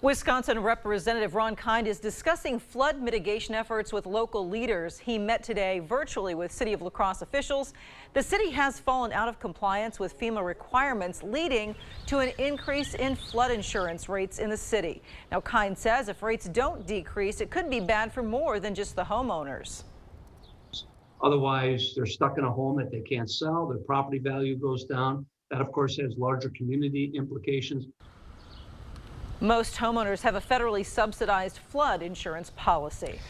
Wisconsin Representative Ron Kind is discussing flood mitigation efforts with local leaders. He met today virtually with City of La-Crosse officials. The city has fallen out of compliance with FEMA requirements, leading to an increase in flood insurance rates in the city. Now, Kind says if rates don't decrease, it could be bad for more than just the homeowners. Otherwise, they're stuck in a home that they can't sell. Their property value goes down. That, of course, has larger community implications. Most homeowners have a federally subsidized flood insurance policy.